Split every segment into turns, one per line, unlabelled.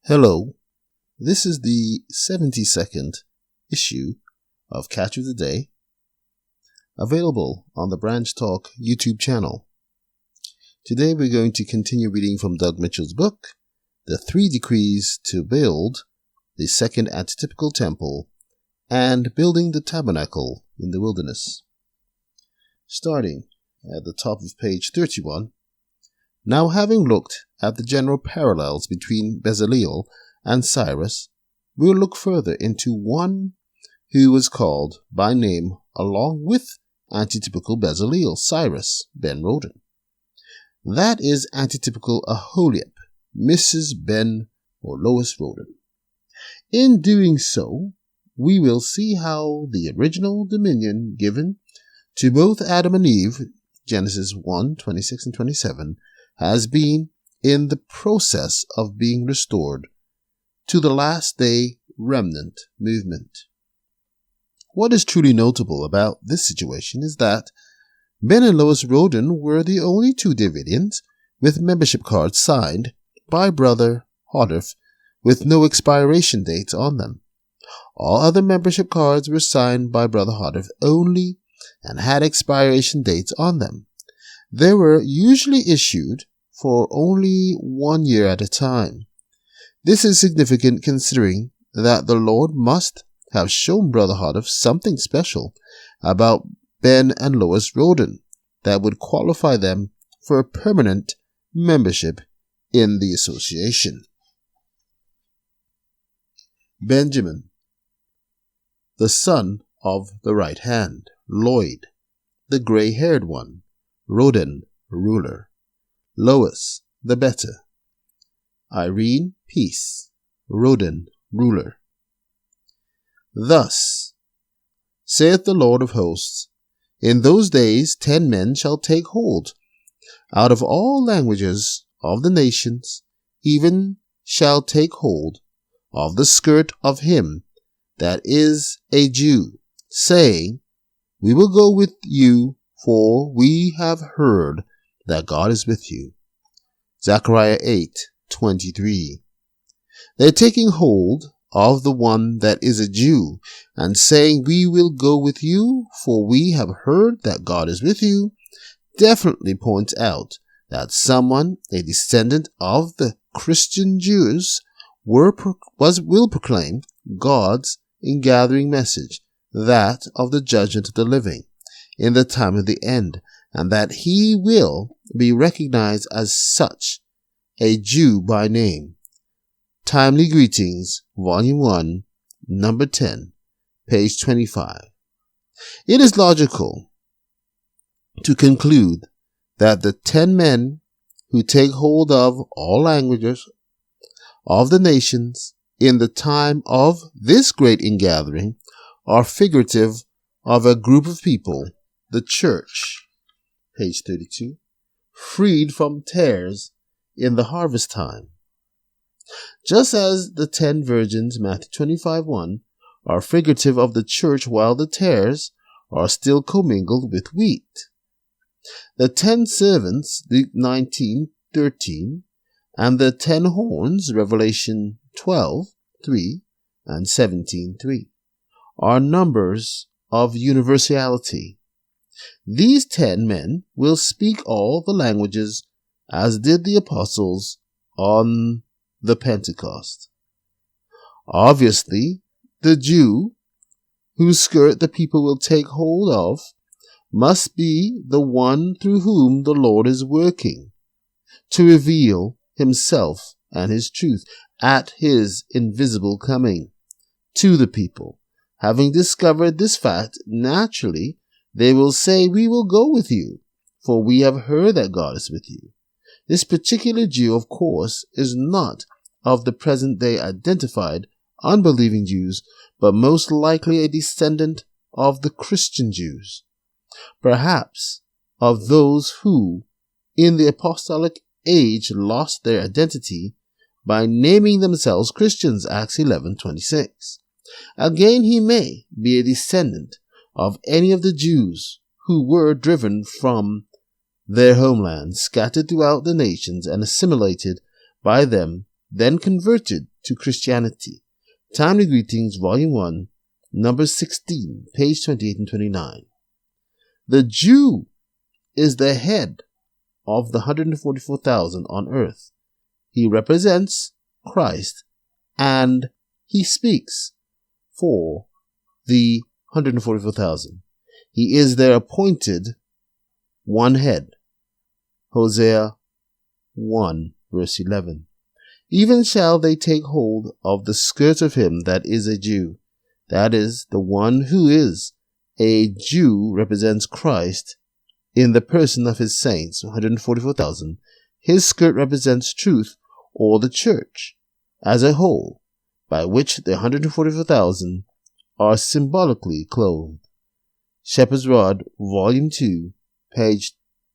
Hello, this is the 72nd issue of Catch of the Day, available on the Branch Talk YouTube channel. Today we're going to continue reading from Doug Mitchell's book, The 3 Decrees to Build the Second Antitypical Temple and Building the Tabernacle in the Wilderness. Starting at the top of page 31, now having looked at the general parallels between Bezaleel and Cyrus, we'll look further into one who was called by name along with antitypical Bezaleel, Cyrus ben Rodan. That is antitypical Aholiab, Mrs. Ben or Lois Rodan. In doing so, we will see how the original dominion given to both Adam and Eve, Genesis 1:26 and 27, has been in the process of being restored to the last day remnant movement. What is truly notable about this situation is that Ben and Lois Rodan were the only two Davidians with membership cards signed by Brother Hodif with no expiration dates on them. All other membership cards were signed by Brother Hodif only and had expiration dates on them. They were usually issued for only 1 year at a time. This is significant considering that the Lord must have shown Brother Hodif something special about Ben and Lois Rodan that would qualify them for a permanent membership in the association. Benjamin, the son of the right hand, Lloyd, the gray-haired one, Rodan, ruler, Lois, the better, Irene, peace, Rodan, ruler. Thus saith the Lord of hosts, in those days 10 men shall take hold out of all languages of the nations, even shall take hold of the skirt of him that is a Jew, saying, we will go with you, for we have heard that God is with you. Zechariah 8:23. They're taking hold of the one that is a Jew and saying, we will go with you, for we have heard that God is with you, definitely points out that someone, a descendant of the Christian Jews, will proclaim God's ingathering message, that of the judgment of the living in the time of the end, and that he will be recognized as such, a Jew by name. Timely Greetings, Volume 1, Number 10, page 25. It is logical to conclude that the 10 men who take hold of all languages of the nations in the time of this great ingathering are figurative of a group of people, the church, page 32, freed from tares in the harvest time. Just as the 10 virgins, Matthew 25:1, are figurative of the church while the tares are still commingled with wheat. The 10 servants, Luke 19:13, and the 10 horns, Revelation 12:3 and 17:3, are numbers of universality. These 10 men will speak all the languages as did the apostles on the Pentecost. Obviously, the Jew whose skirt the people will take hold of must be the one through whom the Lord is working to reveal himself and his truth at his invisible coming to the people. Having discovered this fact, naturally, they will say, we will go with you, for we have heard that God is with you. This particular Jew, of course, is not of the present day identified unbelieving Jews, but most likely a descendant of the Christian Jews, perhaps of those who, in the apostolic age, lost their identity by naming themselves Christians, Acts 11:26. Again, he may be a descendant of any of the Jews who were driven from their homeland, scattered throughout the nations, and assimilated by them then converted to Christianity. Timely Greetings, Volume 1, number 16, page 28 and 29. The Jew is the head of the 144,000 on earth. He represents Christ, and he speaks for the 144,000. He is their appointed one head. Hosea 1, verse 11. Even shall they take hold of the skirt of him that is a Jew. That is, the one who is a Jew represents Christ in the person of his saints, 144,000. His skirt represents truth, or the church as a whole, by which the 144,000 are symbolically clothed. Shepherd's Rod, Volume 2, page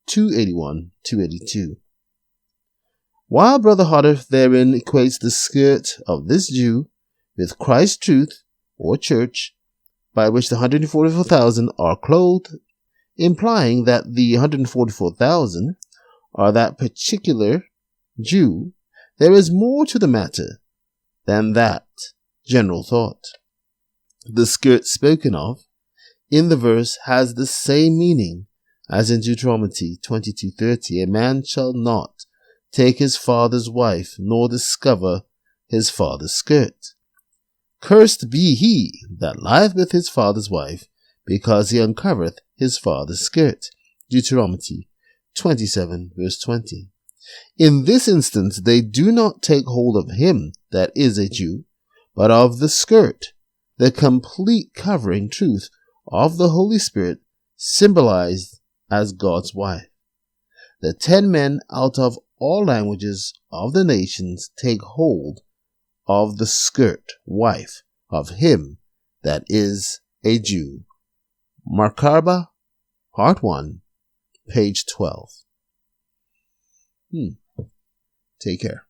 281-282. While Brother Hodder therein equates the skirt of this Jew with Christ's truth, or church, by which the 144,000 are clothed, implying that the 144,000 are that particular Jew, there is more to the matter than that general thought. The skirt spoken of in the verse has the same meaning as in Deuteronomy 22:30. A man shall not take his father's wife, nor discover his father's skirt. Cursed be he that lieth with his father's wife, because he uncovereth his father's skirt. Deuteronomy 27, verse 20. In this instance, they do not take hold of him that is a Jew, but of the skirt, the complete covering truth of the Holy Spirit, symbolized as God's wife. The 10 men out of all languages of the nations take hold of the skirt, wife, of him that is a Jew. Markaba, Part 1, page 12. Take care.